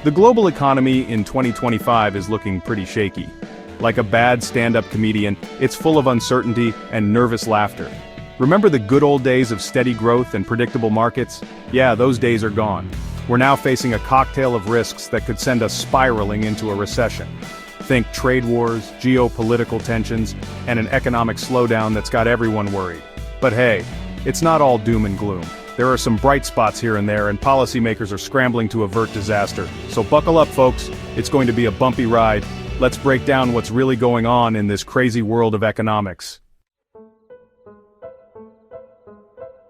The global economy in 2025 is looking pretty shaky. Like a bad stand-up comedian, it's full of uncertainty and nervous laughter. Remember the good old days of steady growth and predictable markets? Yeah, those days are gone. We're now facing a cocktail of risks that could send us spiraling into a recession. Think trade wars, geopolitical tensions, and an economic slowdown that's got everyone worried. But hey, it's not all doom and gloom. There are some bright spots here and there, and policymakers are scrambling to avert disaster. So buckle up, folks. It's going to be a bumpy ride. Let's break down what's really going on in this crazy world of economics.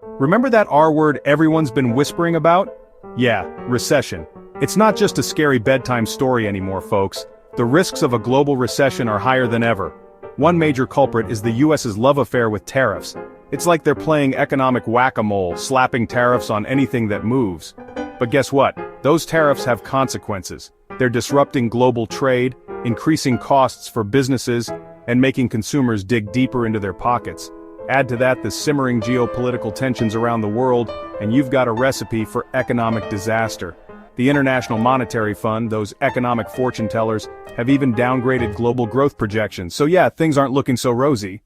Remember that R word everyone's been whispering about? Yeah, recession. It's not just a scary bedtime story anymore, folks. The risks of a global recession are higher than ever. One major culprit is the US's love affair with tariffs. It's like they're playing economic whack-a-mole, slapping tariffs on anything that moves. But guess what? Those tariffs have consequences. They're disrupting global trade, increasing costs for businesses, and making consumers dig deeper into their pockets. Add to that the simmering geopolitical tensions around the world, and you've got a recipe for economic disaster. The International Monetary Fund, those economic fortune tellers, have even downgraded global growth projections. So yeah, things aren't looking so rosy.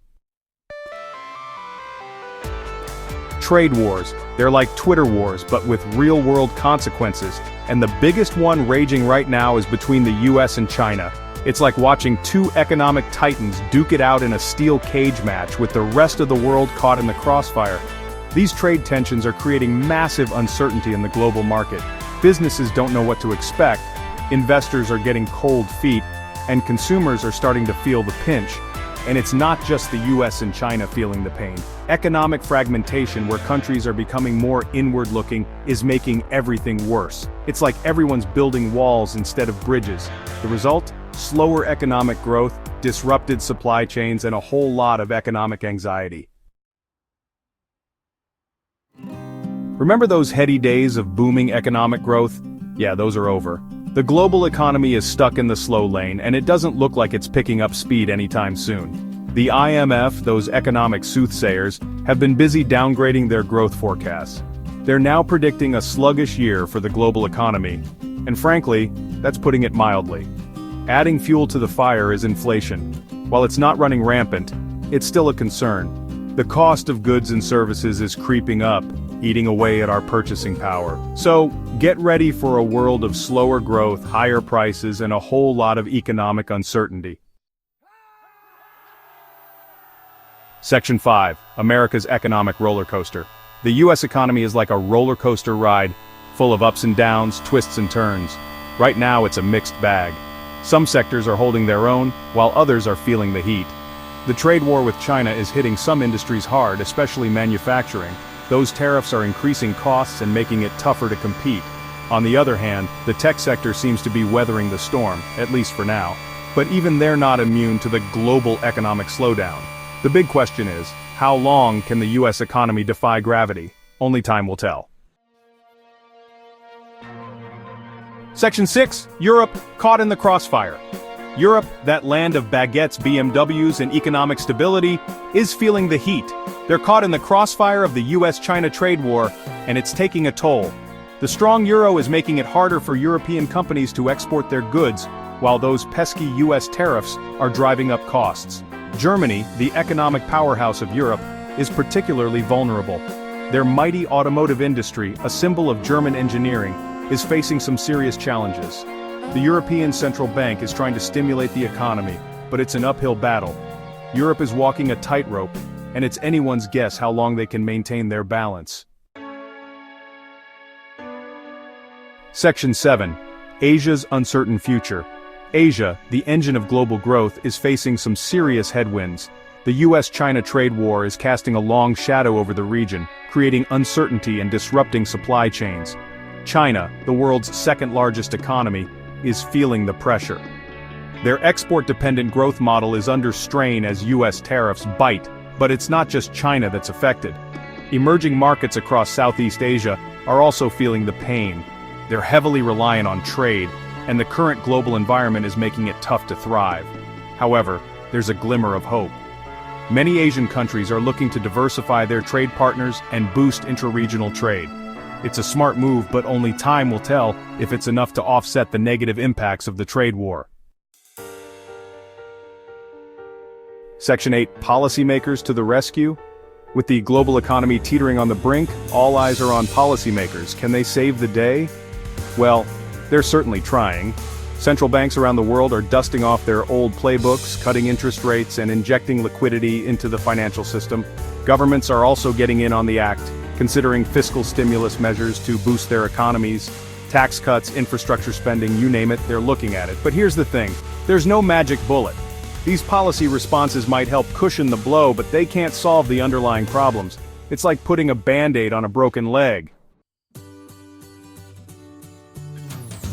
Trade wars. They're like Twitter wars, but with real-world consequences. And the biggest one raging right now is between the US and China. It's like watching two economic titans duke it out in a steel cage match with the rest of the world caught in the crossfire. These trade tensions are creating massive uncertainty in the global market. Businesses don't know what to expect, investors are getting cold feet, and consumers are starting to feel the pinch. And it's not just the US and China feeling the pain. Economic fragmentation, where countries are becoming more inward-looking, is making everything worse. It's like everyone's building walls instead of bridges. The result? Slower economic growth, disrupted supply chains, and a whole lot of economic anxiety. Remember those heady days of booming economic growth? Yeah, those are over. The global economy is stuck in the slow lane, and it doesn't look like it's picking up speed anytime soon. The IMF, those economic soothsayers, have been busy downgrading their growth forecasts. They're now predicting a sluggish year for the global economy, and frankly, that's putting it mildly. Adding fuel to the fire is inflation. While it's not running rampant, it's still a concern. The cost of goods and services is creeping up, eating away at our purchasing power. So, get ready for a world of slower growth, higher prices, and a whole lot of economic uncertainty. Section 5. America's Economic Roller Coaster. The US economy is like a roller coaster ride, full of ups and downs, twists and turns. Right now it's a mixed bag. Some sectors are holding their own, while others are feeling the heat. The trade war with China is hitting some industries hard, especially manufacturing. Those tariffs are increasing costs and making it tougher to compete. On the other hand, the tech sector seems to be weathering the storm, at least for now. But even they're not immune to the global economic slowdown. The big question is, how long can the US economy defy gravity? Only time will tell. Section 6. Europe, caught in the crossfire. Europe, that land of baguettes, BMWs, and economic stability, is feeling the heat. They're caught in the crossfire of the US-China trade war, and it's taking a toll. The strong euro is making it harder for European companies to export their goods, while those pesky US tariffs are driving up costs. Germany, the economic powerhouse of Europe, is particularly vulnerable. Their mighty automotive industry, a symbol of German engineering, is facing some serious challenges. The European Central Bank is trying to stimulate the economy, but it's an uphill battle. Europe is walking a tightrope, and it's anyone's guess how long they can maintain their balance. Section 7. Asia's uncertain future. Asia, the engine of global growth, is facing some serious headwinds. The US-China trade war is casting a long shadow over the region, creating uncertainty and disrupting supply chains. China, the world's second-largest economy, is feeling the pressure. Their export-dependent growth model is under strain as US tariffs bite, but it's not just China that's affected. Emerging markets across Southeast Asia are also feeling the pain. They're heavily reliant on trade, and the current global environment is making it tough to thrive. However, there's a glimmer of hope. Many Asian countries are looking to diversify their trade partners and boost intra-regional trade. It's a smart move, but only time will tell if it's enough to offset the negative impacts of the trade war. Section 8. Policymakers to the rescue? With the global economy teetering on the brink, all eyes are on policymakers. Can they save the day? Well, they're certainly trying. Central banks around the world are dusting off their old playbooks, cutting interest rates, and injecting liquidity into the financial system. Governments are also getting in on the act, considering fiscal stimulus measures to boost their economies. Tax cuts, infrastructure spending, you name it, they're looking at it. But here's the thing, there's no magic bullet. These policy responses might help cushion the blow, but they can't solve the underlying problems. It's like putting a band-aid on a broken leg.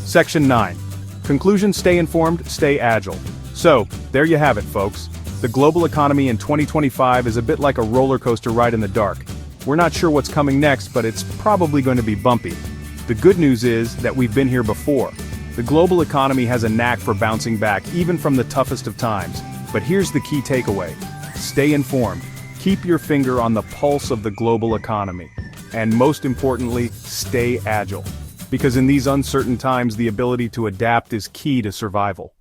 Section 9. Conclusion: stay informed, stay agile. So, there you have it, folks. The global economy in 2025 is a bit like a roller coaster ride in the dark. We're not sure what's coming next, but it's probably going to be bumpy. The good news is that we've been here before. The global economy has a knack for bouncing back, even from the toughest of times. But here's the key takeaway. Stay informed. Keep your finger on the pulse of the global economy. And most importantly, stay agile. Because in these uncertain times, the ability to adapt is key to survival.